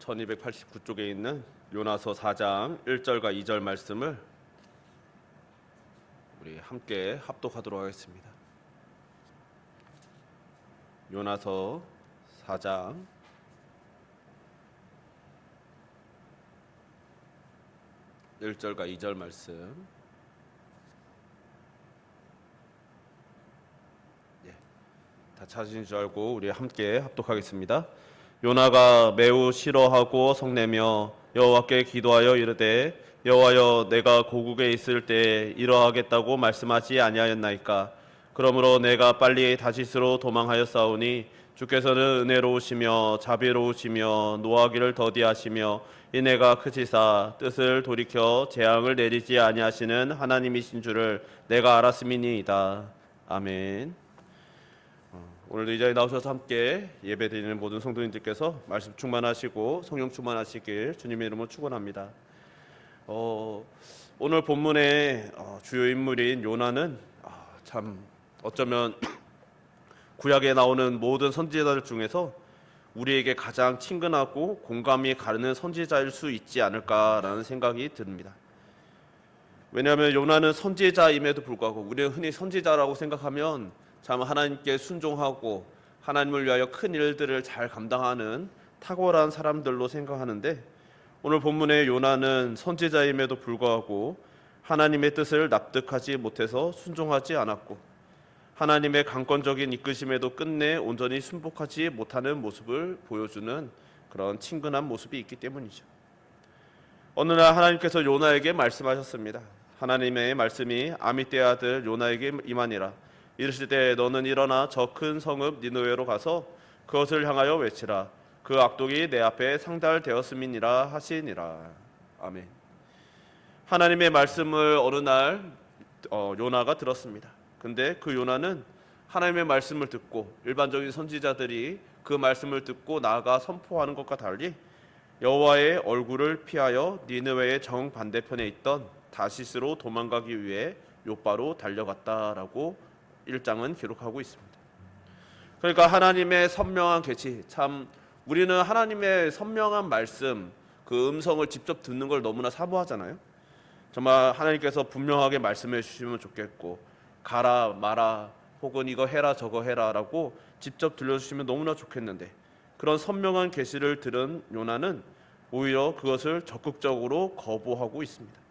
1289쪽에 있는 요나서 4장 1절과 2절 말씀을 우리 함께 합독하도록 하겠습니다. 요나서 4장 1절과 2절 말씀. 다 찾으신 줄 알고 우리 함께 합독하겠습니다. 요나가 매우 싫어하고 성내며 여호와께 기도하여 이르되 여호와여 내가 고국에 있을 때 이러하겠다고 말씀하지 아니하였나이까. 그러므로 내가 빨리 다시스로 도망하였사오니 주께서는 은혜로우시며 자비로우시며 노하기를 더디하시며 인애가 크시사 뜻을 돌이켜 재앙을 내리지 아니하시는 하나님이신 줄을 내가 알았음이니이다. 아멘. 오늘도 이 자리에 나오셔서 함께 예배드리는 모든 성도님들께서 말씀 충만하시고 성령 충만하시길 주님의 이름으로 축원합니다. 오늘 본문의 주요 인물인 요나는 참 어쩌면 구약에 나오는 모든 선지자들 중에서 우리에게 가장 친근하고 공감이 가는 선지자일 수 있지 않을까라는 생각이 듭니다. 왜냐하면 요나는 선지자임에도 불구하고 우리는 흔히 선지자라고 생각하면 참 하나님께 순종하고 하나님을 위하여 큰 일들을 잘 감당하는 탁월한 사람들로 생각하는데, 오늘 본문의 요나는 선지자임에도 불구하고 하나님의 뜻을 납득하지 못해서 순종하지 않았고 하나님의 강권적인 이끄심에도 끝내 온전히 순복하지 못하는 모습을 보여주는 그런 친근한 모습이 있기 때문이죠. 어느 날 하나님께서 요나에게 말씀하셨습니다. 하나님의 말씀이 아미떼의 아들 요나에게 임하니라. 이르시되 너는 일어나 저 큰 성읍 니느웨로 가서 그것을 향하여 외치라. 그 악독이 내 앞에 상달되었음이니라 하시니라. 아멘. 하나님의 말씀을 어느 날 요나가 들었습니다. 근데 그 요나는 하나님의 말씀을 듣고 일반적인 선지자들이 그 말씀을 듣고 나아가 선포하는 것과 달리 여호와의 얼굴을 피하여 니느웨의 정반대편에 있던 다시스로 도망가기 위해 욥바로 달려갔다라고 1장은 기록하고 있습니다. 그러니까 하나님의 선명한 계시, 참 우리는 하나님의 선명한 말씀, 그 음성을 직접 듣는 걸 너무나 사모하잖아요. 정말 하나님께서 분명하게 말씀해 주시면 좋겠고, 가라 마라 혹은 이거 해라 저거 해라 라고 직접 들려주시면 너무나 좋겠는데, 그런 선명한 계시를 들은 요나는 오히려 그것을 적극적으로 거부하고 있습니다.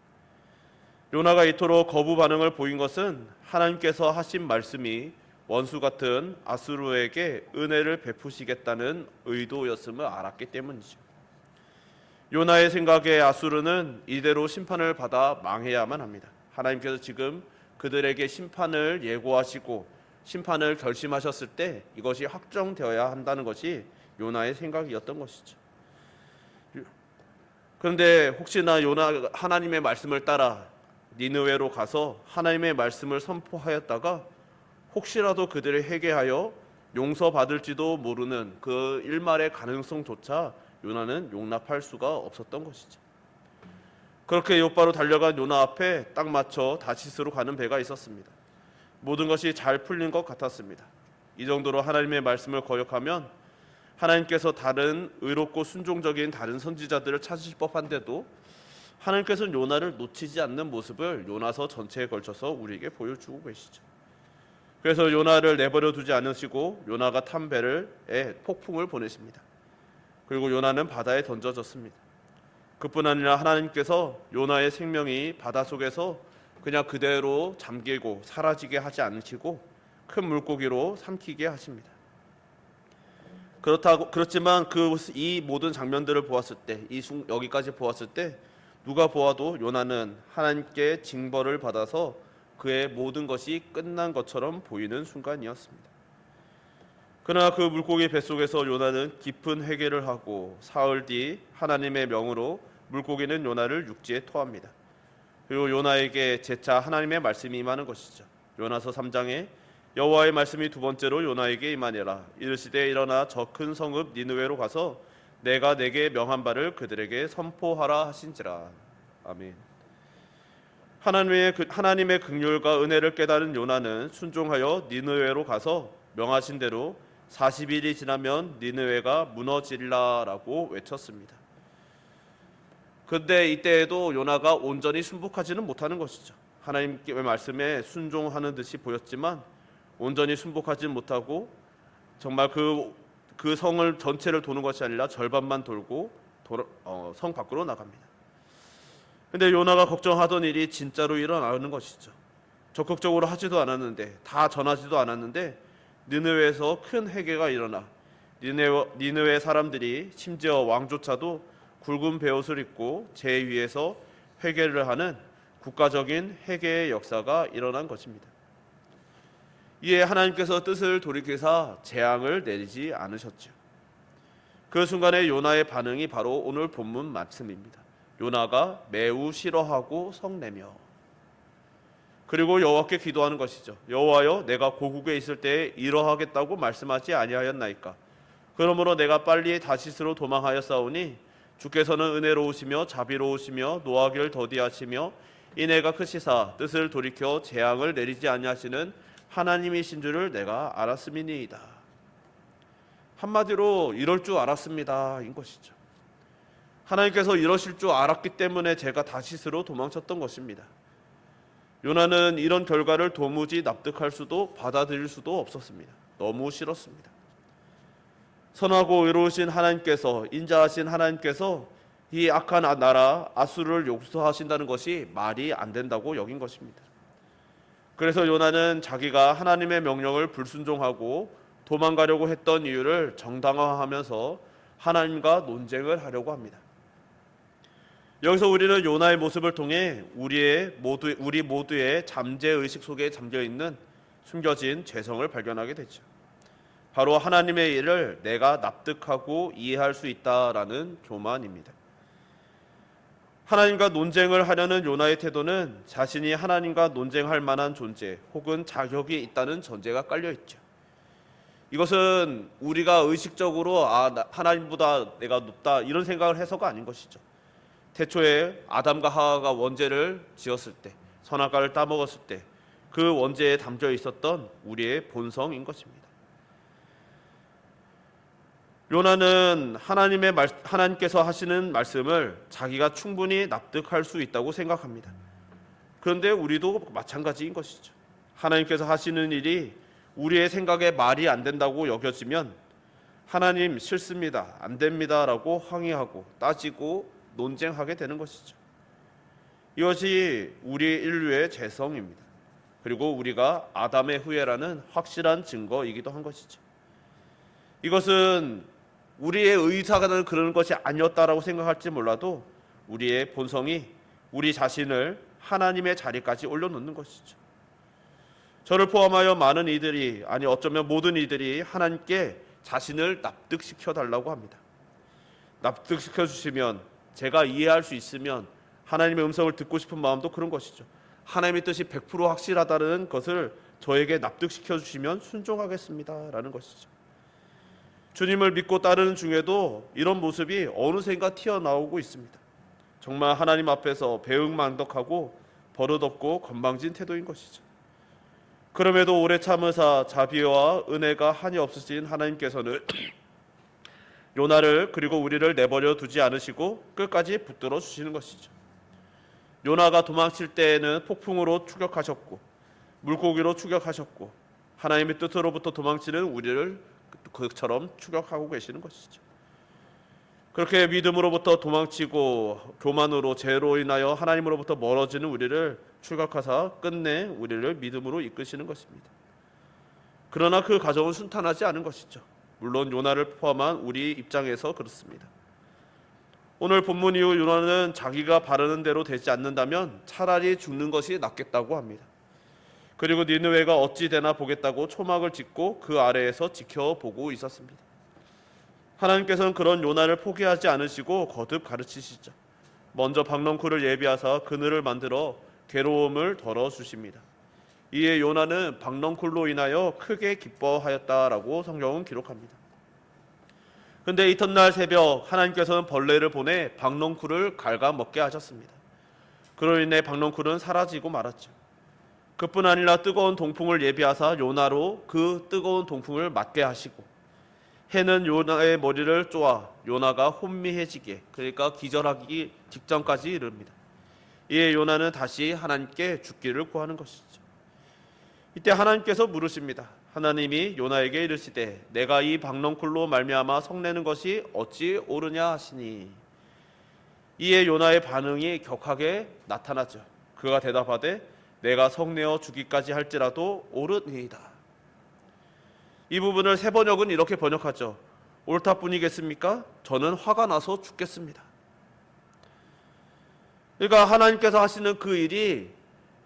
요나가 이토록 거부 반응을 보인 것은 하나님께서 하신 말씀이 원수 같은 아수르에게 은혜를 베푸시겠다는 의도였음을 알았기 때문이죠. 요나의 생각에 아수르는 이대로 심판을 받아 망해야만 합니다. 하나님께서 지금 그들에게 심판을 예고하시고 심판을 결심하셨을 때 이것이 확정되어야 한다는 것이 요나의 생각이었던 것이죠. 그런데 혹시나 요나 하나님의 말씀을 따라 니느웨로 가서 하나님의 말씀을 선포하였다가 혹시라도 그들을 회개하여 용서받을지도 모르는 그 일말의 가능성조차 요나는 용납할 수가 없었던 것이죠. 그렇게 욥바로 달려간 요나 앞에 딱 맞춰 다시스로 가는 배가 있었습니다. 모든 것이 잘 풀린 것 같았습니다. 이 정도로 하나님의 말씀을 거역하면 하나님께서 다른 의롭고 순종적인 다른 선지자들을 찾으실 법한데도 하나님께서는 요나를 놓치지 않는 모습을 요나서 전체에 걸쳐서 우리에게 보여주고 계시죠. 그래서 요나를 내버려 두지 않으시고 요나가 탄 배에 폭풍을 보내십니다. 그리고 요나는 바다에 던져졌습니다. 그뿐 아니라 하나님께서 요나의 생명이 바닷속에서 그냥 그대로 잠기고 사라지게 하지 않으시고 큰 물고기로 삼키게 하십니다. 그렇지만 이 모든 장면들을 보았을 때, 여기까지 보았을 때 누가 보아도 요나는 하나님께 징벌을 받아서 그의 모든 것이 끝난 것처럼 보이는 순간이었습니다. 그러나 그 물고기 뱃속에서 요나는 깊은 회개를 하고 사흘 뒤 하나님의 명으로 물고기는 요나를 육지에 토합니다. 그리고 요나에게 재차 하나님의 말씀이 임하는 것이죠. 요나서 3장에 여호와의 말씀이 두 번째로 요나에게 임하니라. 이르시되 일어나 저 큰 성읍 니느웨로 가서 내가 내게 명한 바를 그들에게 선포하라 하신지라. 아멘. 하나님의 긍휼과 은혜를 깨달은 요나는 순종하여 니느웨로 가서 명하신 대로 40일이 지나면 니느웨가 무너지리라라고 외쳤습니다. 근데 이때에도 요나가 온전히 순복하지는 못하는 것이죠. 하나님의 말씀에 순종하는 듯이 보였지만 온전히 순복하지 못하고 정말 그 성을 전체를 도는 것이 아니라 절반만 돌고 성 밖으로 나갑니다. 근데 요나가 걱정하던 일이 진짜로 일어나는 것이죠. 적극적으로 하지도 않았는데, 다 전하지도 않았는데 니느웨에서 큰 회개가 일어나 니느웨 사람들이 심지어 왕조차도 굵은 베옷을 입고 제 위에서 회개를 하는 국가적인 회개의 역사가 일어난 것입니다. 이에 하나님께서 뜻을 돌이키사 재앙을 내리지 않으셨죠. 그 순간에 요나의 반응이 바로 오늘 본문 말씀입니다. 요나가 매우 싫어하고 성내며, 그리고 여호와께 기도하는 것이죠. 여호와여, 내가 고국에 있을 때에 이러하겠다고 말씀하지 아니하였나이까? 그러므로 내가 빨리 다시스로 도망하였사오니 주께서는 은혜로우시며 자비로우시며 노하기를 더디하시며 인애가 크시사 뜻을 돌이켜 재앙을 내리지 아니하시는 하나님이신 줄을 내가 알았음이니이다. 한마디로 이럴 줄 알았습니다 인 것이죠. 하나님께서 이러실 줄 알았기 때문에 제가 다시스로 도망쳤던 것입니다. 요나는 이런 결과를 도무지 납득할 수도 받아들일 수도 없었습니다. 너무 싫었습니다. 선하고 의로우신 하나님께서, 인자하신 하나님께서 이 악한 나라 아수르를 용서하신다는 것이 말이 안 된다고 여긴 것입니다. 그래서 요나는 자기가 하나님의 명령을 불순종하고 도망가려고 했던 이유를 정당화하면서 하나님과 논쟁을 하려고 합니다. 여기서 우리는 요나의 모습을 통해 우리 모두의 잠재의식 속에 잠겨있는 숨겨진 죄성을 발견하게 되죠. 바로 하나님의 일을 내가 납득하고 이해할 수 있다라는 교만입니다. 하나님과 논쟁을 하려는 요나의 태도는 자신이 하나님과 논쟁할 만한 존재 혹은 자격이 있다는 전제가 깔려 있죠. 이것은 우리가 의식적으로 하나님보다 내가 높다 이런 생각을 해서가 아닌 것이죠. 태초에 아담과 하와가 원죄를 지었을 때, 선악과를 따먹었을 때 그 원죄에 담겨 있었던 우리의 본성인 것입니다. 요나는 하나님께서 하시는 말씀을 자기가 충분히 납득할 수 있다고 생각합니다. 그런데 우리도 마찬가지인 것이죠. 하나님께서 하시는 일이 우리의 생각에 말이 안 된다고 여겨지면 하나님 싫습니다, 안 됩니다라고 항의하고 따지고 논쟁하게 되는 것이죠. 이것이 우리 인류의 죄성입니다. 그리고 우리가 아담의 후예라는 확실한 증거이기도 한 것이죠. 이것은 우리의 의사가 그러는 것이 아니었다라고 생각할지 몰라도 우리의 본성이 우리 자신을 하나님의 자리까지 올려놓는 것이죠. 저를 포함하여 많은 이들이, 아니 어쩌면 모든 이들이 하나님께 자신을 납득시켜 달라고 합니다. 납득시켜 주시면, 제가 이해할 수 있으면, 하나님의 음성을 듣고 싶은 마음도 그런 것이죠. 하나님의 뜻이 100% 확실하다는 것을 저에게 납득시켜 주시면 순종하겠습니다 라는 것이죠. 주님을 믿고 따르는 중에도 이런 모습이 어느샌가 튀어나오고 있습니다. 정말 하나님 앞에서 배은망덕하고 버릇없고 건방진 태도인 것이죠. 그럼에도 오래 참으사 자비와 은혜가 한이 없으신 하나님께서는 요나를, 그리고 우리를 내버려 두지 않으시고 끝까지 붙들어 주시는 것이죠. 요나가 도망칠 때에는 폭풍으로 추격하셨고 물고기로 추격하셨고 하나님의 뜻으로부터 도망치는 우리를 그처럼 추격하고 계시는 것이죠. 그렇게 믿음으로부터 도망치고 교만으로 죄로 인하여 하나님으로부터 멀어지는 우리를 추격하사 끝내 우리를 믿음으로 이끄시는 것입니다. 그러나 그 과정은 순탄하지 않은 것이죠. 물론 요나를 포함한 우리 입장에서 그렇습니다. 오늘 본문 이후 요나는 자기가 바라는 대로 되지 않는다면 차라리 죽는 것이 낫겠다고 합니다. 그리고 니느웨가 어찌 되나 보겠다고 초막을 짓고 그 아래에서 지켜보고 있었습니다. 하나님께서는 그런 요나를 포기하지 않으시고 거듭 가르치시죠. 먼저 박넝쿨을 예비하사 그늘을 만들어 괴로움을 덜어주십니다. 이에 요나는 박넝쿨로 인하여 크게 기뻐하였다라고 성경은 기록합니다. 근데 이튿날 새벽 하나님께서는 벌레를 보내 박넝쿨을 갉아먹게 하셨습니다. 그로 인해 박넝쿨은 사라지고 말았죠. 그뿐 아니라 뜨거운 동풍을 예비하사 요나로 그 뜨거운 동풍을 맞게 하시고 해는 요나의 머리를 쪼아 요나가 혼미해지게, 그러니까 기절하기 직전까지 이릅니다. 이에 요나는 다시 하나님께 죽기를 구하는 것이죠. 이때 하나님께서 물으십니다. 하나님이 요나에게 이르시되 내가 이 박넝쿨로 말미암아 성내는 것이 어찌 옳으냐 하시니, 이에 요나의 반응이 격하게 나타나죠. 그가 대답하되 내가 성내어 죽기까지 할지라도 옳으니이다. 이 부분을 세번역은 이렇게 번역하죠. 옳다뿐이겠습니까? 저는 화가 나서 죽겠습니다. 그러니까 하나님께서 하시는 그 일이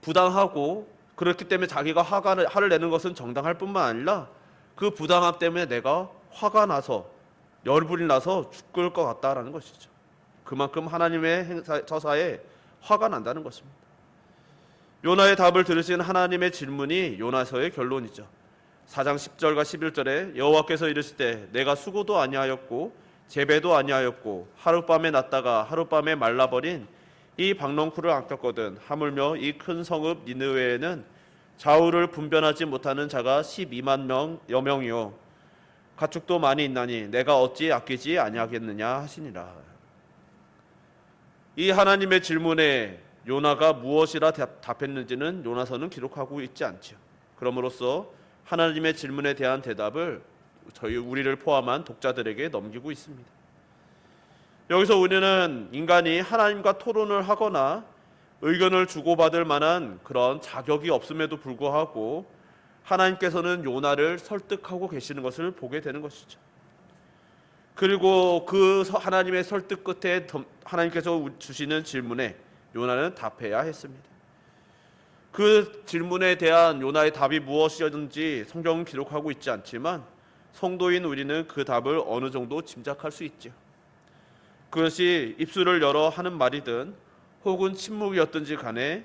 부당하고, 그렇기 때문에 자기가 화를 내는 것은 정당할 뿐만 아니라 그 부당함 때문에 내가 화가 나서, 열불이 나서 죽을 것 같다라는 것이죠. 그만큼 하나님의 처사에 화가 난다는 것입니다. 요나의 답을 들으신 하나님의 질문이 요나서의 결론이죠. 4장 10절과 11절에 여호와께서 이르시되 내가 수고도 아니하였고 재배도 아니하였고 하룻밤에 났다가 하룻밤에 말라버린 이 박넝쿨을 아꼈거든. 하물며 이 큰 성읍 니느웨에는 좌우를 분변하지 못하는 자가 12만 여명이요 가축도 많이 있나니 내가 어찌 아끼지 아니하겠느냐 하시니라. 이 하나님의 질문에 요나가 무엇이라 답했는지는 요나서는 기록하고 있지 않죠. 그럼으로써 하나님의 질문에 대한 대답을 우리를 포함한 독자들에게 넘기고 있습니다. 여기서 우리는 인간이 하나님과 토론을 하거나 의견을 주고받을 만한 그런 자격이 없음에도 불구하고 하나님께서는 요나를 설득하고 계시는 것을 보게 되는 것이죠. 그리고 그 하나님의 설득 끝에 하나님께서 주시는 질문에 요나는 답해야 했습니다. 그 질문에 대한 요나의 답이 무엇이었는지 성경은 기록하고 있지 않지만 성도인 우리는 그 답을 어느 정도 짐작할 수 있죠. 그것이 입술을 열어 하는 말이든 혹은 침묵이었든지 간에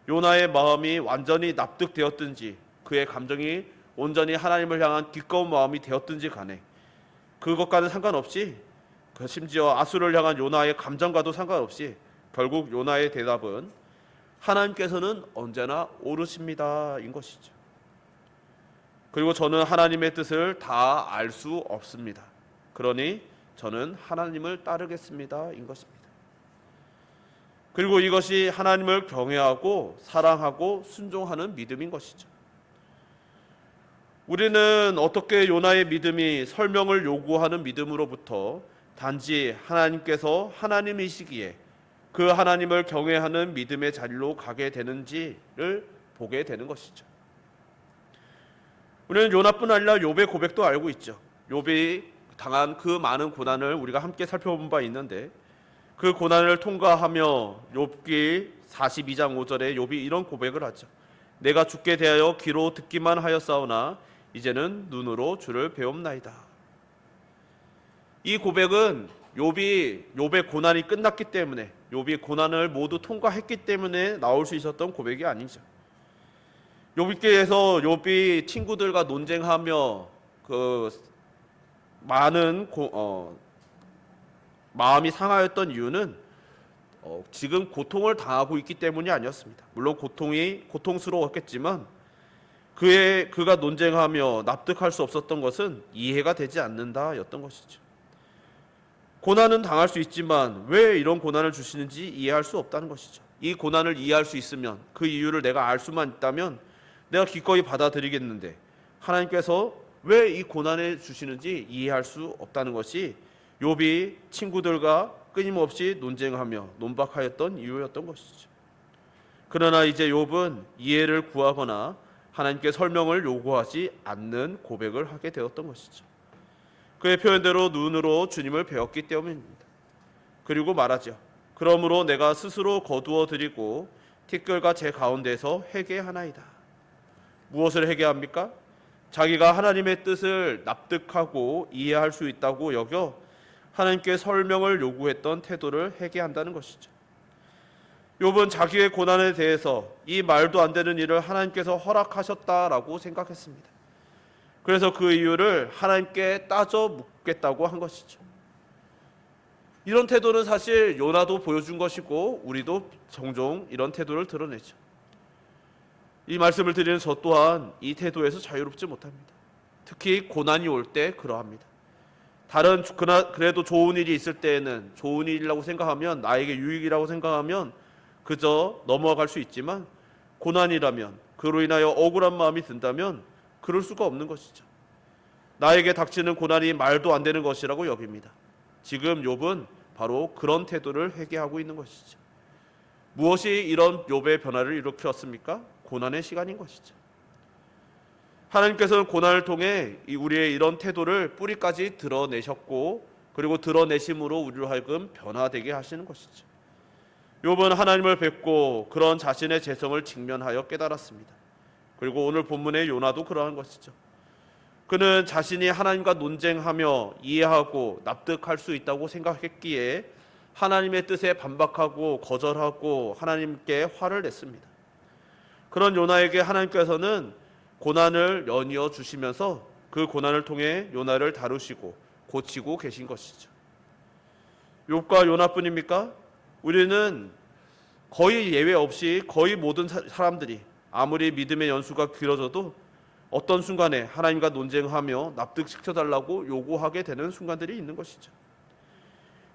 요나의 마음이 완전히 납득되었든지 그의 감정이 온전히 하나님을 향한 기꺼운 마음이 되었든지 간에 그것과는 상관없이, 심지어 아수를 향한 요나의 감정과도 상관없이 결국 요나의 대답은 하나님께서는 언제나 옳으십니다인 것이죠. 그리고 저는 하나님의 뜻을 다 알 수 없습니다. 그러니 저는 하나님을 따르겠습니다인 것입니다. 그리고 이것이 하나님을 경외하고 사랑하고 순종하는 믿음인 것이죠. 우리는 어떻게 요나의 믿음이 설명을 요구하는 믿음으로부터 단지 하나님께서 하나님이시기에 그 하나님을 경외하는 믿음의 자리로 가게 되는지를 보게 되는 것이죠. 우리는 요나뿐 아니라 욥의 고백도 알고 있죠. 욥이 당한 그 많은 고난을 우리가 함께 살펴본 바 있는데, 그 고난을 통과하며 욥기 42장 5절에 욥이 이런 고백을 하죠. 내가 주께 대하여 귀로 듣기만 하였사오나 이제는 눈으로 주를 배움나이다. 이 고백은 욥의 고난이 끝났기 때문에, 욥이 고난을 모두 통과했기 때문에 나올 수 있었던 고백이 아니죠. 욥기에서 욥이 친구들과 논쟁하며 그 많은 마음이 상하였던 이유는 지금 고통을 당하고 있기 때문이 아니었습니다. 물론 고통이 고통스러웠겠지만 그가 논쟁하며 납득할 수 없었던 것은 이해가 되지 않는다였던 것이죠. 고난은 당할 수 있지만 왜 이런 고난을 주시는지 이해할 수 없다는 것이죠. 이 고난을 이해할 수 있으면, 그 이유를 내가 알 수만 있다면 내가 기꺼이 받아들이겠는데 하나님께서 왜 이 고난을 주시는지 이해할 수 없다는 것이 욥이 친구들과 끊임없이 논쟁하며 논박하였던 이유였던 것이죠. 그러나 이제 욥은 이해를 구하거나 하나님께 설명을 요구하지 않는 고백을 하게 되었던 것이죠. 그의 표현대로 눈으로 주님을 배웠기 때문입니다. 그리고 말하죠. 그러므로 내가 스스로 거두어 드리고 티끌과 제 가운데서 회개하나이다. 무엇을 회개합니까? 자기가 하나님의 뜻을 납득하고 이해할 수 있다고 여겨 하나님께 설명을 요구했던 태도를 회개한다는 것이죠. 욥은 자기의 고난에 대해서 이 말도 안 되는 일을 하나님께서 허락하셨다라고 생각했습니다. 그래서 그 이유를 하나님께 따져 묻겠다고 한 것이죠. 이런 태도는 사실 요나도 보여준 것이고 우리도 종종 이런 태도를 드러내죠. 이 말씀을 드리는 저 또한 이 태도에서 자유롭지 못합니다. 특히 고난이 올 때 그러합니다. 그래도 좋은 일이 있을 때에는 좋은 일이라고 생각하면, 나에게 유익이라고 생각하면 그저 넘어갈 수 있지만, 고난이라면, 그로 인하여 억울한 마음이 든다면 그럴 수가 없는 것이죠. 나에게 닥치는 고난이 말도 안 되는 것이라고 여깁니다. 지금 욥은 바로 그런 태도를 회개하고 있는 것이죠. 무엇이 이런 욥의 변화를 일으켰습니까? 고난의 시간인 것이죠. 하나님께서는 고난을 통해 우리의 이런 태도를 뿌리까지 드러내셨고, 그리고 드러내심으로 우리로 하여금 변화되게 하시는 것이죠. 욥은 하나님을 뵙고 그런 자신의 죄성을 직면하여 깨달았습니다. 그리고 오늘 본문의 요나도 그러한 것이죠. 그는 자신이 하나님과 논쟁하며 이해하고 납득할 수 있다고 생각했기에 하나님의 뜻에 반박하고 거절하고 하나님께 화를 냈습니다. 그런 요나에게 하나님께서는 고난을 연이어 주시면서 그 고난을 통해 요나를 다루시고 고치고 계신 것이죠. 욥과 요나뿐입니까? 우리는 거의 예외 없이 거의 모든 사람들이 아무리 믿음의 연수가 길어져도 어떤 순간에 하나님과 논쟁하며 납득시켜달라고 요구하게 되는 순간들이 있는 것이죠.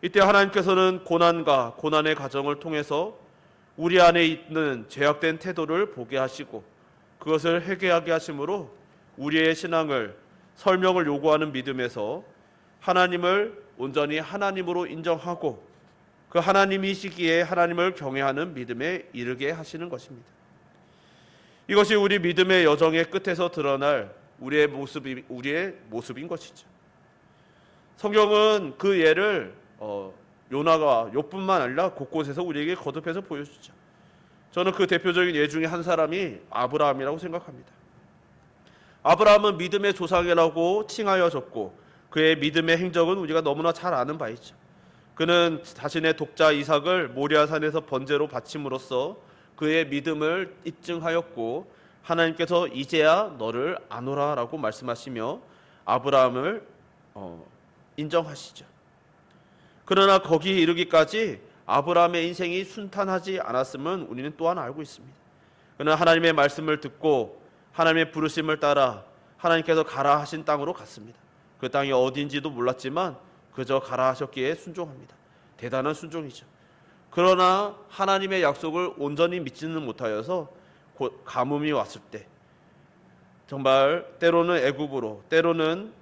이때 하나님께서는 고난과 고난의 과정을 통해서 우리 안에 있는 죄악된 태도를 보게 하시고 그것을 회개하게 하심으로 우리의 신앙을, 설명을 요구하는 믿음에서 하나님을 온전히 하나님으로 인정하고 그 하나님이시기에 하나님을 경외하는 믿음에 이르게 하시는 것입니다. 이것이 우리 믿음의 여정의 끝에서 드러날 우리의 모습인 것이죠. 성경은 그 예를 요나가 욥뿐만 아니라 곳곳에서 우리에게 거듭해서 보여주죠. 저는 그 대표적인 예 중에 한 사람이 아브라함이라고 생각합니다. 아브라함은 믿음의 조상이라고 칭하여졌고 그의 믿음의 행적은 우리가 너무나 잘 아는 바이죠. 그는 자신의 독자 이삭을 모리아산에서 번제로 바침으로써 그의 믿음을 입증하였고 하나님께서 이제야 너를 아노라라고 말씀하시며 아브라함을 인정하시죠. 그러나 거기에 이르기까지 아브라함의 인생이 순탄하지 않았음은 우리는 또한 알고 있습니다. 그는 하나님의 말씀을 듣고 하나님의 부르심을 따라 하나님께서 가라 하신 땅으로 갔습니다. 그 땅이 어딘지도 몰랐지만 그저 가라 하셨기에 순종합니다. 대단한 순종이죠. 그러나 하나님의 약속을 온전히 믿지는 못하여서 곧 가뭄이 왔을 때 정말 때로는 애굽으로 때로는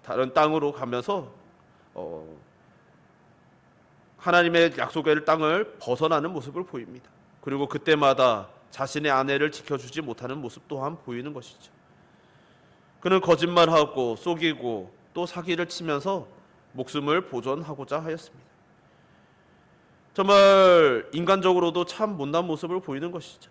다른 땅으로 가면서 하나님의 약속의 땅을 벗어나는 모습을 보입니다. 그리고 그때마다 자신의 아내를 지켜주지 못하는 모습 또한 보이는 것이죠. 그는 거짓말하고 속이고 또 사기를 치면서 목숨을 보존하고자 하였습니다. 정말 인간적으로도 참 못난 모습을 보이는 것이죠.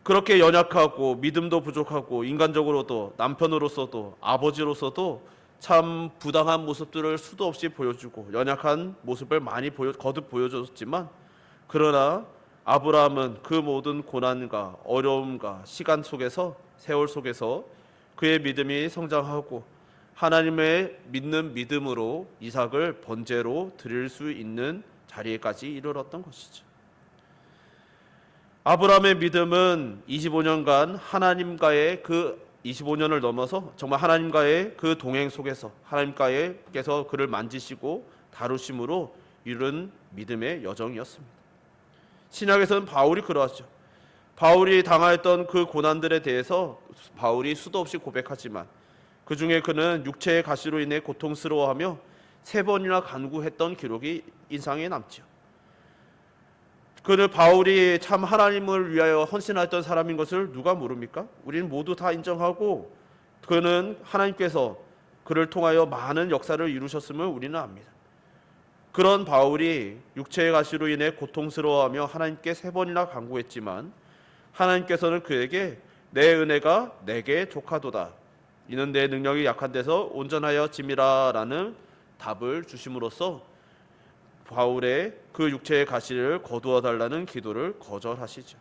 그렇게 연약하고 믿음도 부족하고 인간적으로도 남편으로서도 아버지로서도 참 부당한 모습들을 수도 없이 보여주고 연약한 모습을 많이 거듭 보여줬지만 그러나 아브라함은 그 모든 고난과 어려움과 시간 속에서 세월 속에서 그의 믿음이 성장하고 하나님의 믿는 믿음으로 이삭을 번제로 드릴 수 있는 자리에까지 이르렀던 것이죠. 아브라함의 믿음은 25년간 하나님과의 그 25년을 넘어서 정말 하나님과의 그 동행 속에서 하나님께서 그를 만지시고 다루심으로 이룬 믿음의 여정이었습니다. 신약에서는 바울이 그러하죠. 바울이 당하였던 그 고난들에 대해서 바울이 수도 없이 고백하지만 그 중에 그는 육체의 가시로 인해 고통스러워하며 3번이나 간구했던 기록이 인상에 남죠. 그는 바울이 참 하나님을 위하여 헌신했던 사람인 것을 누가 모릅니까? 우리는 모두 다 인정하고 그는 하나님께서 그를 통하여 많은 역사를 이루셨음을 우리는 압니다. 그런 바울이 육체의 가시로 인해 고통스러워하며 하나님께 3번이나 간구했지만 하나님께서는 그에게 내 은혜가 내게 족하도다. 이는 내 능력이 약한 데서 온전하여 짐이라라는 답을 주심으로써 바울의 그 육체의 가시를 거두어 달라는 기도를 거절하시죠.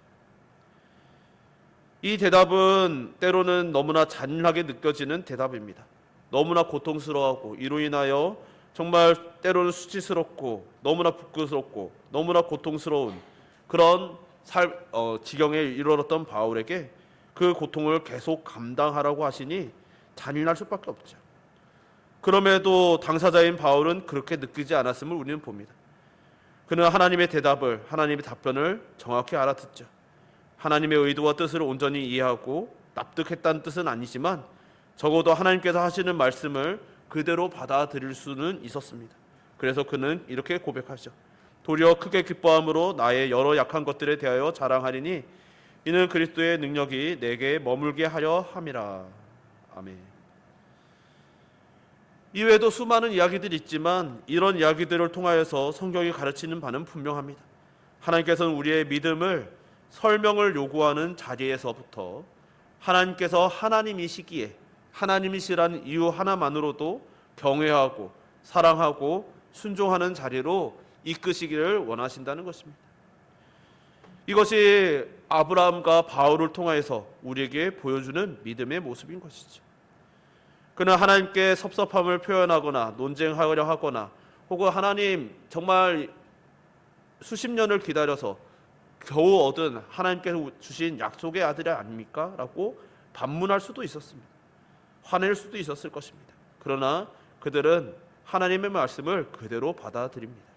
이 대답은 때로는 너무나 잔인하게 느껴지는 대답입니다. 너무나 고통스러워하고 이로 인하여 정말 때로는 수치스럽고 너무나 부끄럽고 너무나 고통스러운 그런 지경에 이르렀던 바울에게 그 고통을 계속 감당하라고 하시니 잔인할 수밖에 없죠. 그럼에도 당사자인 바울은 그렇게 느끼지 않았음을 우리는 봅니다. 그는 하나님의 대답을, 하나님의 답변을 정확히 알아듣죠. 하나님의 의도와 뜻을 온전히 이해하고 납득했다는 뜻은 아니지만 적어도 하나님께서 하시는 말씀을 그대로 받아들일 수는 있었습니다. 그래서 그는 이렇게 고백하죠. 도리어 크게 기뻐함으로 나의 여러 약한 것들에 대하여 자랑하리니 이는 그리스도의 능력이 내게 머물게 하려 함이라. 아멘. 이외에도 수많은 이야기들이 있지만 이런 이야기들을 통하여서 성경이 가르치는 바는 분명합니다. 하나님께서는 우리의 믿음을 설명을 요구하는 자리에서부터 하나님께서 하나님이시기에 하나님이시라는 이유 하나만으로도 경외하고 사랑하고 순종하는 자리로 이끄시기를 원하신다는 것입니다. 이것이 아브라함과 바울을 통하여서 우리에게 보여주는 믿음의 모습인 것이죠. 그는 하나님께 섭섭함을 표현하거나 논쟁하려 하거나 혹은 하나님 정말 수십 년을 기다려서 겨우 얻은 하나님께서 주신 약속의 아들이 아닙니까? 라고 반문할 수도 있었습니다. 화낼 수도 있었을 것입니다. 그러나 그들은 하나님의 말씀을 그대로 받아들입니다.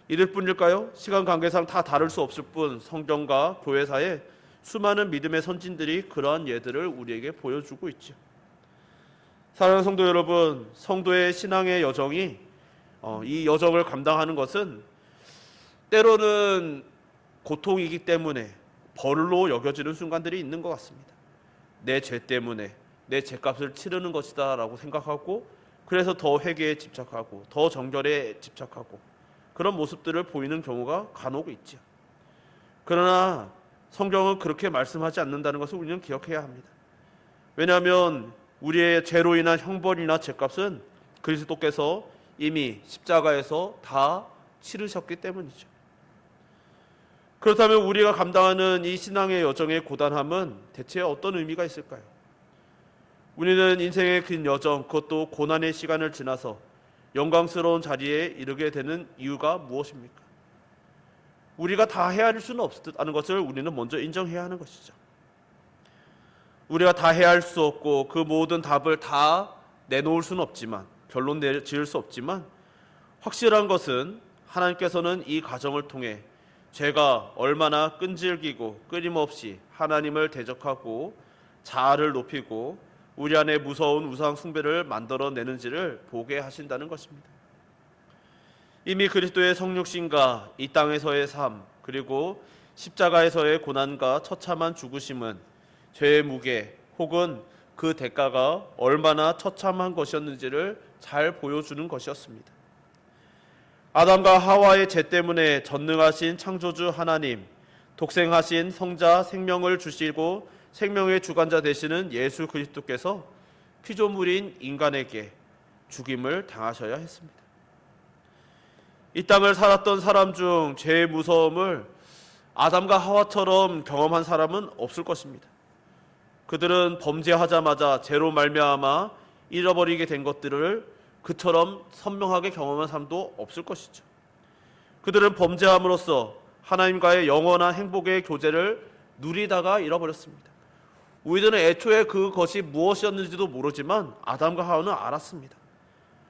이럴 뿐일까요? 시간 관계상 다 다룰 수 없을 뿐 성경과 교회사에 수많은 믿음의 선진들이 그러한 예들을 우리에게 보여주고 있죠. 사랑하는 성도 여러분, 성도의 신앙의 여정이 이 여정을 감당하는 것은 때로는 고통이기 때문에 벌로 여겨지는 순간들이 있는 것 같습니다. 내 죄 때문에 내 죄값을 치르는 것이다 라고 생각하고 그래서 더 회개에 집착하고 더 정결에 집착하고 그런 모습들을 보이는 경우가 간혹 있죠. 그러나 성경은 그렇게 말씀하지 않는다는 것을 우리는 기억해야 합니다. 왜냐하면 우리의 죄로 인한 형벌이나 죄값은 그리스도께서 이미 십자가에서 다 치르셨기 때문이죠. 그렇다면 우리가 감당하는 이 신앙의 여정의 고단함은 대체 어떤 의미가 있을까요? 우리는 인생의 긴 여정, 그것도 고난의 시간을 지나서 영광스러운 자리에 이르게 되는 이유가 무엇입니까? 우리가 다 헤아릴 수는 없다는 것을 우리는 먼저 인정해야 하는 것이죠. 우리가 다 헤아릴 수 없고 그 모든 답을 다 내놓을 수는 없지만, 결론 지을 수 없지만 확실한 것은 하나님께서는 이 과정을 통해 죄가 얼마나 끈질기고 끊임없이 하나님을 대적하고 자아를 높이고 우리 안에 무서운 우상 숭배를 만들어내는지를 보게 하신다는 것입니다. 이미 그리스도의 성육신과 이 땅에서의 삶, 그리고 십자가에서의 고난과 처참한 죽으심은 죄의 무게 혹은 그 대가가 얼마나 처참한 것이었는지를 잘 보여주는 것이었습니다. 아담과 하와의 죄 때문에 전능하신 창조주 하나님, 독생하신 성자 생명을 주시고 생명의 주관자 되시는 예수 그리스도께서 피조물인 인간에게 죽임을 당하셔야 했습니다. 이 땅을 살았던 사람 중 죄의 무서움을 아담과 하와처럼 경험한 사람은 없을 것입니다. 그들은 범죄하자마자 죄로 말미암아 잃어버리게 된 것들을 그처럼 선명하게 경험한 사람도 없을 것이죠. 그들은 범죄함으로써 하나님과의 영원한 행복의 교제를 누리다가 잃어버렸습니다. 우리들은 애초에 그것이 무엇이었는지도 모르지만 아담과 하와는 알았습니다.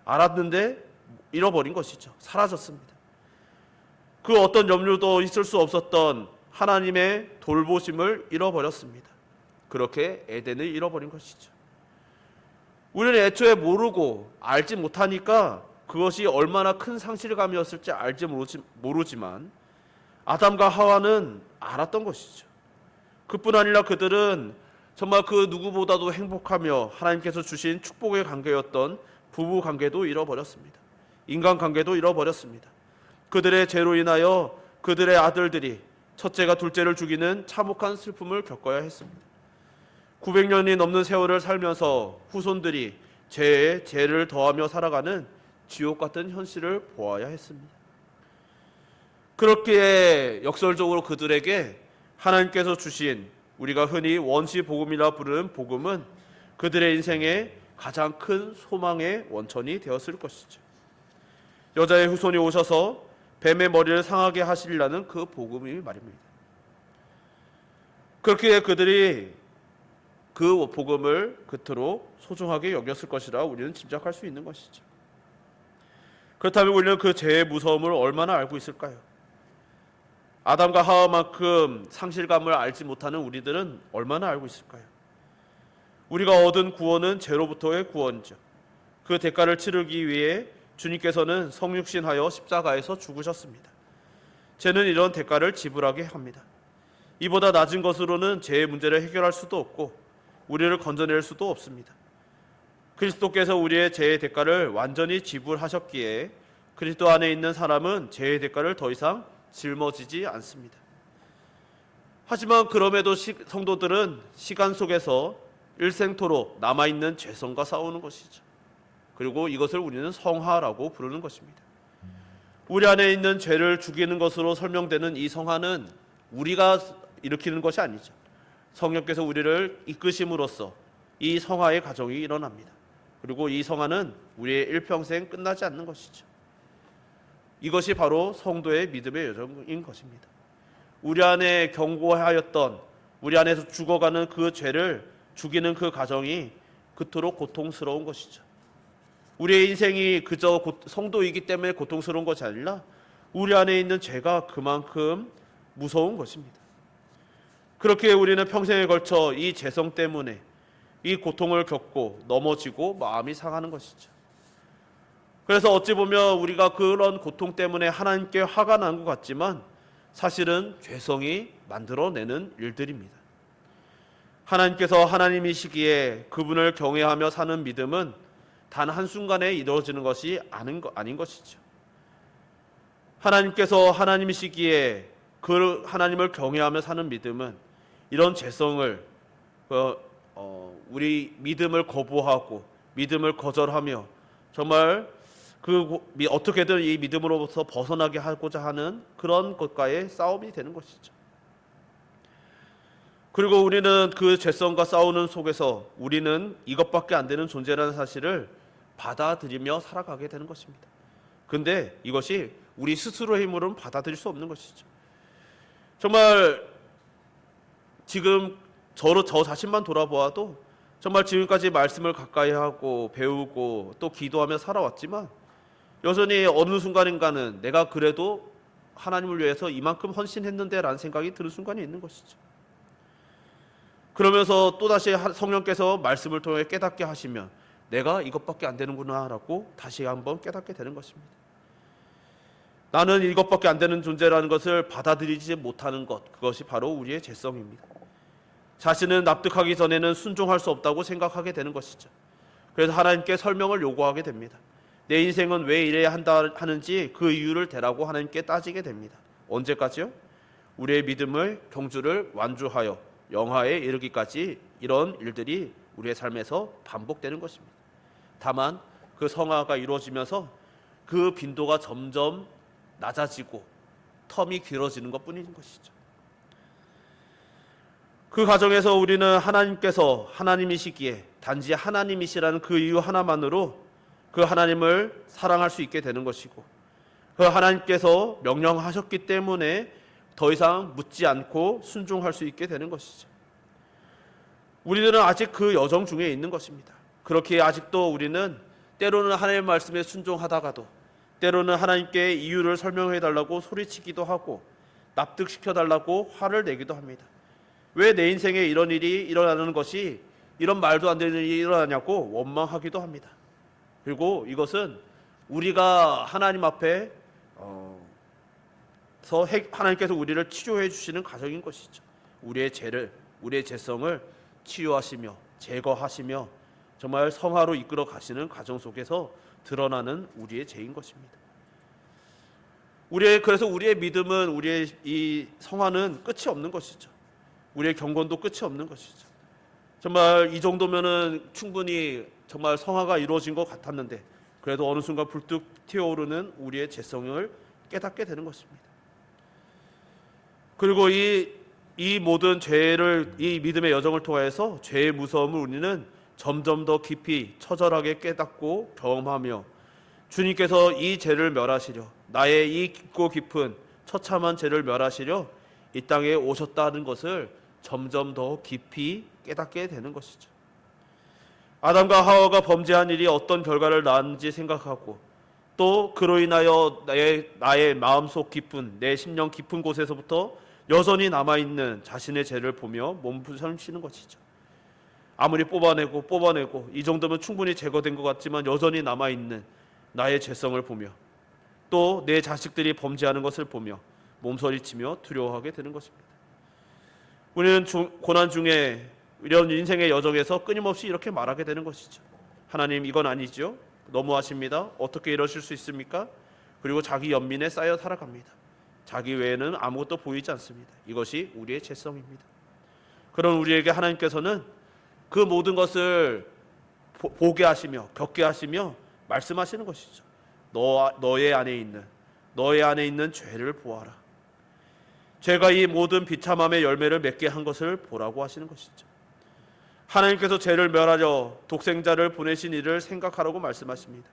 알았는데 잃어버린 것이죠. 사라졌습니다. 그 어떤 염려도 있을 수 없었던 하나님의 돌보심을 잃어버렸습니다. 그렇게 에덴을 잃어버린 것이죠. 우리는 애초에 모르고 알지 못하니까 그것이 얼마나 큰 상실감이었을지 알지 모르지만 아담과 하와는 알았던 것이죠. 그뿐 아니라 그들은 정말 그 누구보다도 행복하며 하나님께서 주신 축복의 관계였던 부부 관계도 잃어버렸습니다. 인간관계도 잃어버렸습니다. 그들의 죄로 인하여 그들의 아들들이 첫째가 둘째를 죽이는 참혹한 슬픔을 겪어야 했습니다. 900년이 넘는 세월을 살면서 후손들이 죄에 죄를 더하며 살아가는 지옥 같은 현실을 보아야 했습니다. 그렇기에 역설적으로 그들에게 하나님께서 주신 우리가 흔히 원시 복음이라 부르는 복음은 그들의 인생의 가장 큰 소망의 원천이 되었을 것이죠. 여자의 후손이 오셔서 뱀의 머리를 상하게 하시리라는 그 복음이 말입니다. 그렇기에 그들이 그 복음을 그토록 소중하게 여겼을 것이라 우리는 짐작할 수 있는 것이죠. 그렇다면 우리는 그 죄의 무서움을 얼마나 알고 있을까요? 아담과 하와만큼 상실감을 알지 못하는 우리들은 얼마나 알고 있을까요? 우리가 얻은 구원은 죄로부터의 구원이죠. 그 대가를 치르기 위해 주님께서는 성육신하여 십자가에서 죽으셨습니다. 죄는 이런 대가를 지불하게 합니다. 이보다 낮은 것으로는 죄의 문제를 해결할 수도 없고 우리를 건져낼 수도 없습니다. 그리스도께서 우리의 죄의 대가를 완전히 지불하셨기에 그리스도 안에 있는 사람은 죄의 대가를 더 이상 짊어지지 않습니다. 하지만 그럼에도 성도들은 시간 속에서 일생토록 남아있는 죄성과 싸우는 것이죠. 그리고 이것을 우리는 성화라고 부르는 것입니다. 우리 안에 있는 죄를 죽이는 것으로 설명되는 이 성화는 우리가 일으키는 것이 아니죠. 성령께서 우리를 이끄심으로써 이 성화의 과정이 일어납니다. 그리고 이 성화는 우리의 일평생 끝나지 않는 것이죠. 이것이 바로 성도의 믿음의 여정인 것입니다. 우리 안에 경고하였던, 우리 안에서 죽어가는 그 죄를 죽이는 그 과정이 그토록 고통스러운 것이죠. 우리의 인생이 그저 성도이기 때문에 고통스러운 것이 아니라 우리 안에 있는 죄가 그만큼 무서운 것입니다. 그렇게 우리는 평생에 걸쳐 이 죄성 때문에 이 고통을 겪고 넘어지고 마음이 상하는 것이죠. 그래서 어찌 보면 우리가 그런 고통 때문에 하나님께 화가 난 것 같지만 사실은 죄성이 만들어내는 일들입니다. 하나님께서 하나님이시기에 그분을 경외하며 사는 믿음은 단 한순간에 이루어지는 것이 아닌 것이죠. 하나님께서 하나님이시기에 그 하나님을 경외하며 사는 믿음은 이런 죄성을 우리 믿음을 거부하고 믿음을 거절하며 정말 어떻게든 이 믿음으로부터 벗어나게 하고자 하는 그런 것과의 싸움이 되는 것이죠. 그리고 우리는 그 죄성과 싸우는 속에서 우리는 이것밖에 안 되는 존재라는 사실을 받아들이며 살아가게 되는 것입니다. 근데 이것이 우리 스스로의 힘으로는 받아들일 수 없는 것이죠. 정말 지금 저 자신만 돌아보아도 정말 지금까지 말씀을 가까이 하고 배우고 또 기도하며 살아왔지만 여전히 어느 순간인가는 내가 그래도 하나님을 위해서 이만큼 헌신했는데 라는 생각이 드는 순간이 있는 것이죠. 그러면서 또다시 성령께서 말씀을 통해 깨닫게 하시면 내가 이것밖에 안 되는구나 라고 다시 한번 깨닫게 되는 것입니다. 나는 이것밖에 안 되는 존재라는 것을 받아들이지 못하는 것, 그것이 바로 우리의 죄성입니다. 자신은 납득하기 전에는 순종할 수 없다고 생각하게 되는 것이죠. 그래서 하나님께 설명을 요구하게 됩니다. 내 인생은 왜 이래야 하는지 그 이유를 대라고 하나님께 따지게 됩니다. 언제까지요? 우리의 믿음을 경주를 완주하여 영화에 이르기까지 이런 일들이 우리의 삶에서 반복되는 것입니다. 다만 그 성화가 이루어지면서 그 빈도가 점점 낮아지고 텀이 길어지는 것뿐인 것이죠. 그 과정에서 우리는 하나님께서 하나님이시기에 단지 하나님이시라는 그 이유 하나만으로 그 하나님을 사랑할 수 있게 되는 것이고 그 하나님께서 명령하셨기 때문에 더 이상 묻지 않고 순종할 수 있게 되는 것이죠. 우리들은 아직 그 여정 중에 있는 것입니다. 그렇게 아직도 우리는 때로는 하나님의 말씀에 순종하다가도 때로는 하나님께 이유를 설명해 달라고 소리치기도 하고 납득시켜 달라고 화를 내기도 합니다. 왜 내 인생에 이런 일이 일어나는 것이 이런 말도 안 되는 일이 일어나냐고 원망하기도 합니다. 그리고 이것은 우리가 하나님 앞에 하나님께서 우리를 치료해 주시는 과정인 것이죠. 우리의 죄성을 치유하시며 제거하시며 정말 성화로 이끌어 가시는 과정 속에서 드러나는 우리의 죄인 것입니다. 그래서 우리의 믿음은 우리의 이 성화는 끝이 없는 것이죠. 우리의 경건도 끝이 없는 것이죠. 정말 이 정도면은 충분히 정말 성화가 이루어진 것 같았는데 그래도 어느 순간 불뚝 튀어오르는 우리의 죄성을 깨닫게 되는 것입니다. 그리고 이 모든 죄를 이 믿음의 여정을 통해서 죄의 무서움을 우리는 점점 더 깊이 처절하게 깨닫고 경험하며 주님께서 이 죄를 멸하시려 나의 이 깊고 깊은 처참한 죄를 멸하시려 이 땅에 오셨다는 것을 점점 더 깊이 깨닫게 되는 것이죠. 아담과 하와가 범죄한 일이 어떤 결과를 낳았는지 생각하고 또 그로 인하여 나의 마음속 깊은 내 심령 깊은 곳에서부터 여전히 남아있는 자신의 죄를 보며 몸부림치는 것이죠. 아무리 뽑아내고 이 정도면 충분히 제거된 것 같지만 여전히 남아있는 나의 죄성을 보며 또 내 자식들이 범죄하는 것을 보며 몸서리치며 두려워하게 되는 것입니다. 우리는 고난 중에 이런 인생의 여정에서 끊임없이 이렇게 말하게 되는 것이죠. 하나님, 이건 아니죠. 너무하십니다. 어떻게 이러실 수 있습니까? 그리고 자기 연민에 쌓여 살아갑니다. 자기 외에는 아무것도 보이지 않습니다. 이것이 우리의 죄성입니다. 그런 우리에게 하나님께서는 그 모든 것을 보게 하시며 겪게 하시며 말씀하시는 것이죠. 너의 안에 있는 죄를 보아라. 죄가 이 모든 비참함의 열매를 맺게 한 것을 보라고 하시는 것이죠. 하나님께서 죄를 멸하려 독생자를 보내신 이를 생각하라고 말씀하십니다.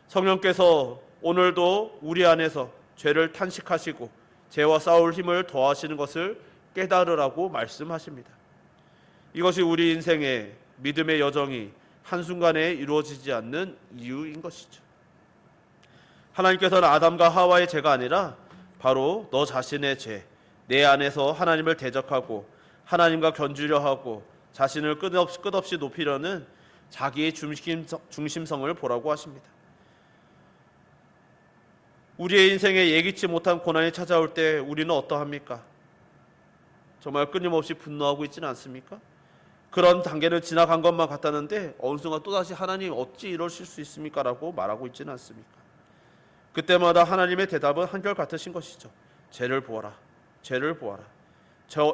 성령께서 오늘도 우리 안에서 죄를 탄식하시고 죄와 싸울 힘을 더하시는 것을 깨달으라고 말씀하십니다. 이것이 우리 인생의 믿음의 여정이 한순간에 이루어지지 않는 이유인 것이죠. 하나님께서는 아담과 하와의 죄가 아니라 바로 너 자신의 죄, 내 안에서 하나님을 대적하고 하나님과 견주려 하고 자신을 끝없이 높이려는 자기의 중심성을 보라고 하십니다. 우리의 인생에 예기치 못한 고난이 찾아올 때 우리는 어떠합니까? 정말 끊임없이 분노하고 있지는 않습니까? 그런 단계를 지나간 것만 같았는데 어느 순간 또다시 하나님 어찌 이러실 수 있습니까? 라고 말하고 있지는 않습니까? 그때마다 하나님의 대답은 한결같으신 것이죠. 죄를 보아라. 죄를 보아라.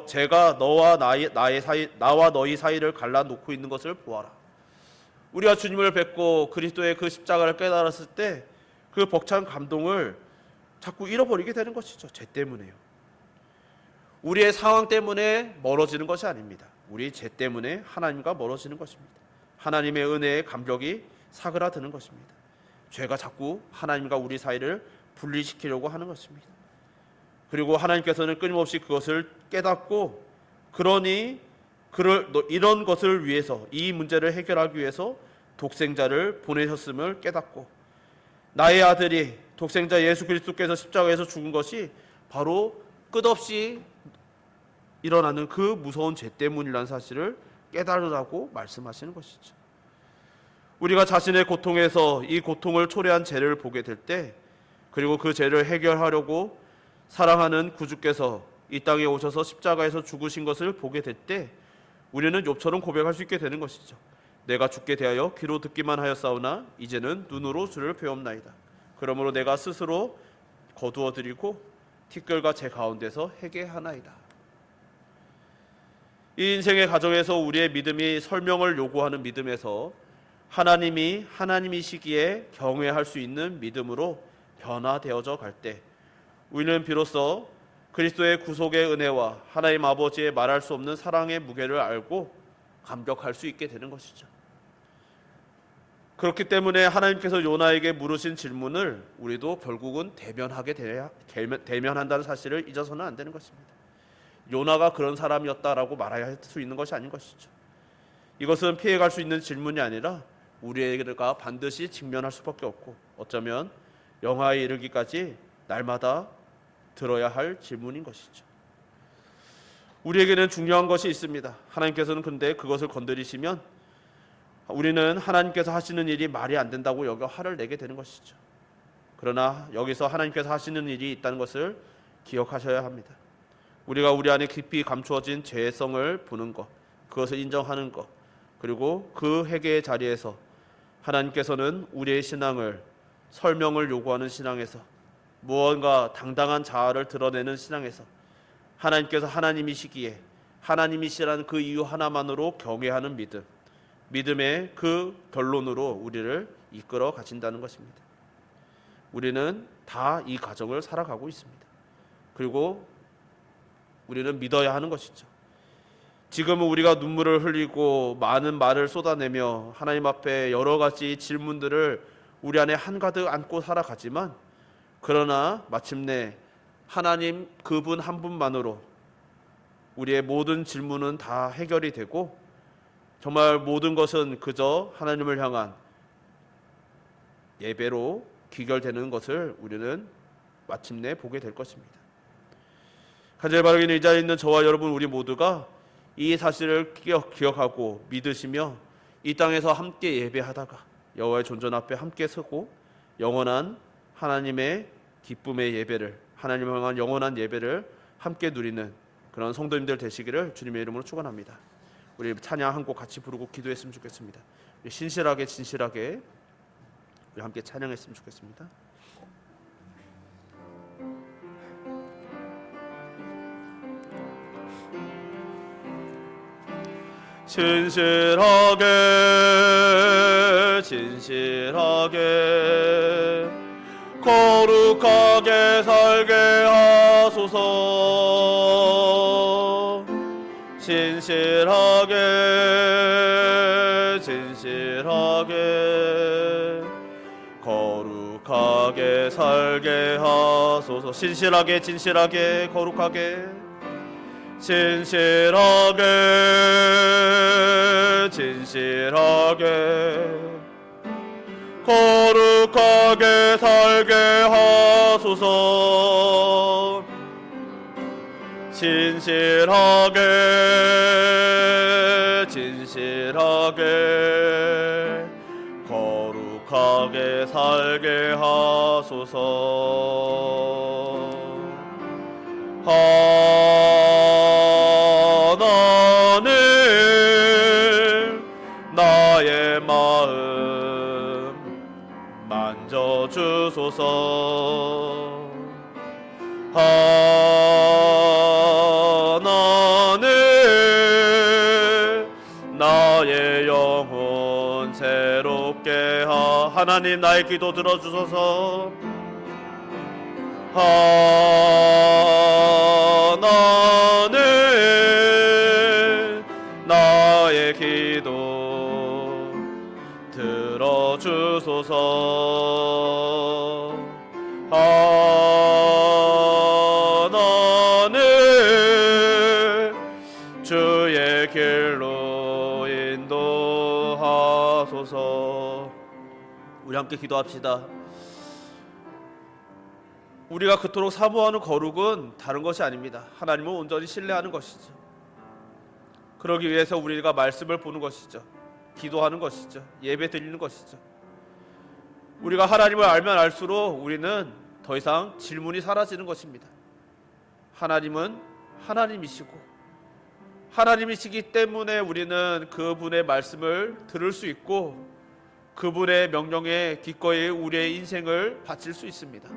제가 나와 너희 사이를 갈라놓고 있는 것을 보아라. 우리가 주님을 뵙고 그리스도의 그 십자가를 깨달았을 때 그 벅찬 감동을 자꾸 잃어버리게 되는 것이죠. 죄 때문에요. 우리의 상황 때문에 멀어지는 것이 아닙니다. 우리 죄 때문에 하나님과 멀어지는 것입니다. 하나님의 은혜의 감격이 사그라드는 것입니다. 죄가 자꾸 하나님과 우리 사이를 분리시키려고 하는 것입니다. 그리고 하나님께서는 끊임없이 그것을 깨닫고 그러니 이런 것을 위해서 이 문제를 해결하기 위해서 독생자를 보내셨음을 깨닫고 나의 아들이 독생자 예수 그리스도께서 십자가에서 죽은 것이 바로 끝없이 일어나는 그 무서운 죄 때문이라는 사실을 깨달으라고 말씀하시는 것이죠. 우리가 자신의 고통에서 이 고통을 초래한 죄를 보게 될 때 그리고 그 죄를 해결하려고 사랑하는 구주께서 이 땅에 오셔서 십자가에서 죽으신 것을 보게 될 때 우리는 욥처럼 고백할 수 있게 되는 것이죠. 내가 죽게 대하여 귀로 듣기만 하였사오나 이제는 눈으로 주를 배옵나이다. 그러므로 내가 스스로 거두어드리고 티끌과 제 가운데서 회개하나이다. 이 인생의 과정에서 우리의 믿음이 설명을 요구하는 믿음에서 하나님이 하나님이시기에 경외할 수 있는 믿음으로 변화되어져 갈 때 우리는 비로소 그리스도의 구속의 은혜와 하나님 아버지의 말할 수 없는 사랑의 무게를 알고 감격할 수 있게 되는 것이죠. 그렇기 때문에 하나님께서 요나에게 물으신 질문을 우리도 결국은 대면한다는 사실을 잊어서는 안 되는 것입니다. 요나가 그런 사람이었다라고 말해야 할 수 있는 것이 아닌 것이죠. 이것은 피해갈 수 있는 질문이 아니라 우리가 반드시 직면할 수밖에 없고 어쩌면 영화에 이르기까지 날마다 들어야 할 질문인 것이죠. 우리에게는 중요한 것이 있습니다. 하나님께서는 근데 그것을 건드리시면 우리는 하나님께서 하시는 일이 말이 안 된다고 여겨 화를 내게 되는 것이죠. 그러나 여기서 하나님께서 하시는 일이 있다는 것을 기억하셔야 합니다. 우리가 우리 안에 깊이 감추어진 죄성을 보는 것, 그것을 인정하는 것, 그리고 그 회개의 자리에서 하나님께서는 우리의 신앙을 설명을 요구하는 신앙에서 무언가 당당한 자아를 드러내는 신앙에서 하나님께서 하나님이시기에 하나님이시라는 그 이유 하나만으로 경외하는 믿음의 그 결론으로 우리를 이끌어 가신다는 것입니다. 우리는 다 이 과정을 살아가고 있습니다. 그리고 우리는 믿어야 하는 것이죠. 지금은 우리가 눈물을 흘리고 많은 말을 쏟아내며 하나님 앞에 여러 가지 질문들을 우리 안에 한가득 안고 살아가지만 그러나 마침내 하나님 그분 한 분만으로 우리의 모든 질문은 다 해결이 되고 정말 모든 것은 그저 하나님을 향한 예배로 귀결되는 것을 우리는 마침내 보게 될 것입니다. 간절히 바라기는 이 자리에 있는 저와 여러분 우리 모두가 이 사실을 기억하고 믿으시며 이 땅에서 함께 예배하다가 여호와의 존전 앞에 함께 서고 영원한 하나님의 기쁨의 예배를, 하나님을 향한 영원한 예배를 함께 누리는 그런 성도님들 되시기를 주님의 이름으로 축원합니다. 우리 찬양 한 곡 같이 부르고 기도했으면 좋겠습니다. 우리 진실하게 우리 함께 찬양했으면 좋겠습니다. 진실하게 거룩하게 살게 하소서. 진실하게 거룩하게 살게 하소서. 진실하게 거룩하게 진실하게 거룩하게 살게 하소서. 진실하게 거룩하게 살게 하소서. 하나님 나의 마음 만져주소서. 하나님 나의 영혼 새롭게 하나님 나의 기도 들어주소서. 하나님 나의 기도 들어주소서. 하나님 주의 길로 인도하소서. 우리 함께 기도합시다. 우리가 그토록 사모하는 거룩은 다른 것이 아닙니다. 하나님을 온전히 신뢰하는 것이죠. 그러기 위해서 우리가 말씀을 보는 것이죠. 기도하는 것이죠. 예배 드리는 것이죠. 우리가 하나님을 알면 알수록 우리는 더 이상 질문이 사라지는 것입니다. 하나님은 하나님이시고 하나님이시기 때문에 우리는 그분의 말씀을 들을 수 있고 그분의 명령에 기꺼이 우리의 인생을 바칠 수 있습니다.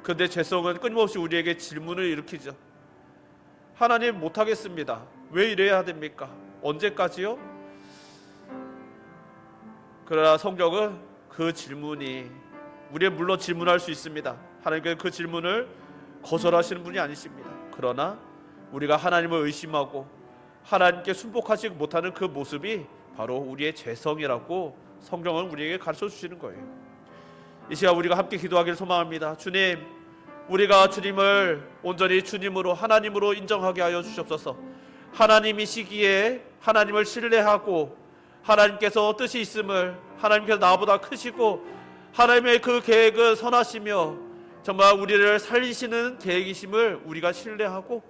그런데 죄성은 끊임없이 우리에게 질문을 일으키죠. 하나님 못하겠습니다. 왜 이래야 됩니까? 언제까지요? 그러나 성경은 그 질문이 우리의 물론 질문할 수 있습니다. 하나님께서 그 질문을 거절하시는 분이 아니십니다. 그러나 우리가 하나님을 의심하고 하나님께 순복하지 못하는 그 모습이 바로 우리의 죄성이라고 성경은 우리에게 가르쳐 주시는 거예요. 이 시간 우리가 함께 기도하기를 소망합니다. 주님, 우리가 주님을 온전히 주님으로 하나님으로 인정하게 하여 주시옵소서. 하나님이시기에 하나님을 신뢰하고 하나님께서 뜻이 있음을, 하나님께서 나보다 크시고 하나님의 그 계획은 선하시며 정말 우리를 살리시는 계획이심을 우리가 신뢰하고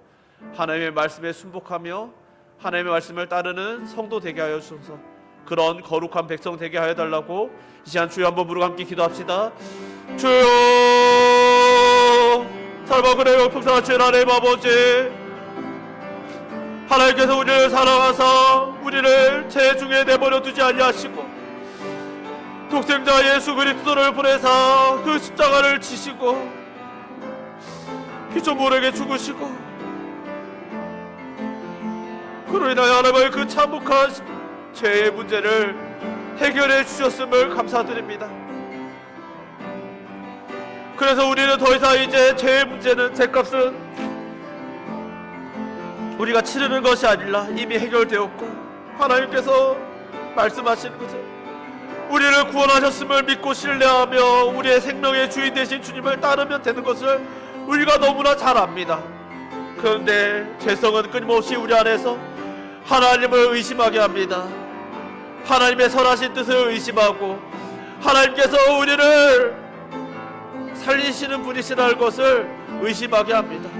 하나님의 말씀에 순복하며 하나님의 말씀을 따르는 성도 되게 하여 주소서. 그런 거룩한 백성 되게 하여 달라고 이 시간 주여 한번 부르고 함께 기도합시다. 주여, 살바그레요 풍성하신 하나님 아버지, 하나님께서 우리를 사랑하사 우리를 죄 중에 내버려 두지 아니하시고 독생자 예수 그리스도를 보내사 그 십자가를 지시고 피조물에게 죽으시고 그로 인하여 하나님의 그 참혹한 죄의 문제를 해결해 주셨음을 감사드립니다. 그래서 우리는 더 이상 이제 죄의 문제는, 죄값은 우리가 치르는 것이 아니라 이미 해결되었고 하나님께서 말씀하시는 거죠. 우리를 구원하셨음을 믿고 신뢰하며 우리의 생명의 주인 되신 주님을 따르면 되는 것을 우리가 너무나 잘 압니다. 그런데 죄성은 끊임없이 우리 안에서 하나님을 의심하게 합니다. 하나님의 선하신 뜻을 의심하고 하나님께서 우리를 살리시는 분이시라는 것을 의심하게 합니다.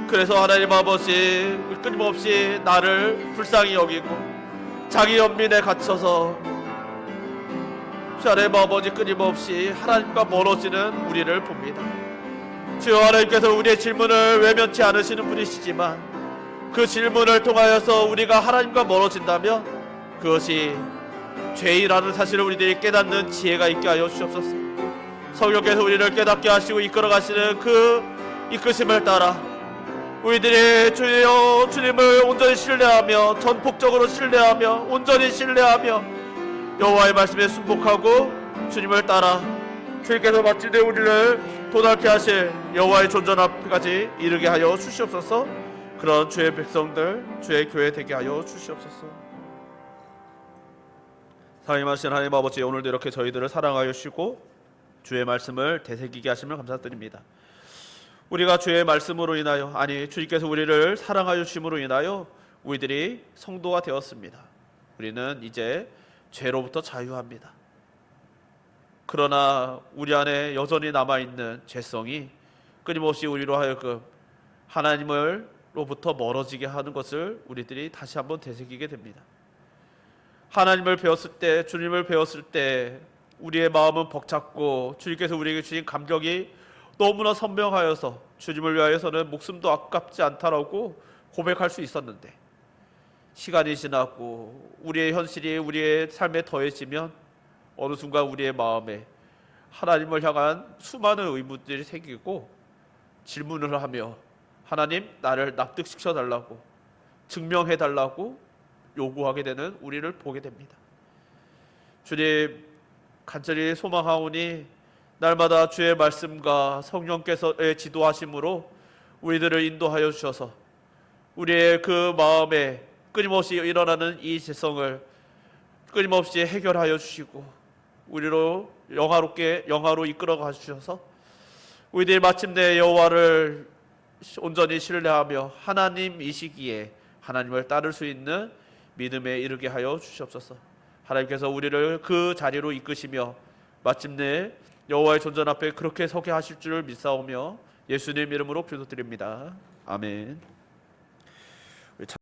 그래서 하나님 아버지 끊임없이 나를 불쌍히 여기고 자기 연민에 갇혀서 하나님 아버지 끊임없이 하나님과 멀어지는 우리를 봅니다. 주여, 하나님께서 우리의 질문을 외면치 않으시는 분이시지만 그 질문을 통하여서 우리가 하나님과 멀어진다면 그것이 죄이라는 사실을 우리들이 깨닫는 지혜가 있게 하여 주옵소서. 성령께서 우리를 깨닫게 하시고 이끌어 가시는 그 이끄심을 따라 우리들이 주여 주님을 온전히 신뢰하며 전폭적으로 신뢰하며 온전히 신뢰하며 여호와의 말씀에 순복하고 주님을 따라 주님께서 마침내 우리를 도달케 하실 여호와의 존전 앞까지 이르게 하여 주시옵소서. 그런 주의 백성들, 주의 교회 되게 하여 주시옵소서. 사랑하신 하나님 아버지, 오늘도 이렇게 저희들을 사랑하여 주시고 주의 말씀을 되새기게 하심을 감사드립니다. 우리가 주의 말씀으로 인하여, 아니 주님께서 우리를 사랑하여 주심으로 인하여 우리들이 성도가 되었습니다. 우리는 이제 죄로부터 자유합니다. 그러나 우리 안에 여전히 남아있는 죄성이 끊임없이 우리로 하여금 하나님으로부터 멀어지게 하는 것을 우리들이 다시 한번 되새기게 됩니다. 하나님을 배웠을 때, 주님을 배웠을 때 우리의 마음은 벅찼고 주님께서 우리에게 주신 감격이 너무나 선명하여서 주님을 위하여서는 목숨도 아깝지 않다라고 고백할 수 있었는데, 시간이 지나고 우리의 현실이 우리의 삶에 더해지면 어느 순간 우리의 마음에 하나님을 향한 수많은 의문들이 생기고 질문을 하며 하나님, 나를 납득시켜 달라고, 증명해 달라고 요구하게 되는 우리를 보게 됩니다. 주님, 간절히 소망하오니 날마다 주의 말씀과 성령께서의 지도하심으로 우리들을 인도하여 주셔서 우리의 그 마음에 끊임없이 일어나는 이 죄성을 끊임없이 해결하여 주시고 우리로 영화로 이끌어가 주셔서 우리들이 마침내 여호와를 온전히 신뢰하며 하나님이시기에 하나님을 따를 수 있는 믿음에 이르게 하여 주시옵소서. 하나님께서 우리를 그 자리로 이끄시며 마침내 여호와의 존전 앞에 그렇게 서게 하실 줄을 믿사오며 예수님 이름으로 기도드립니다. 아멘.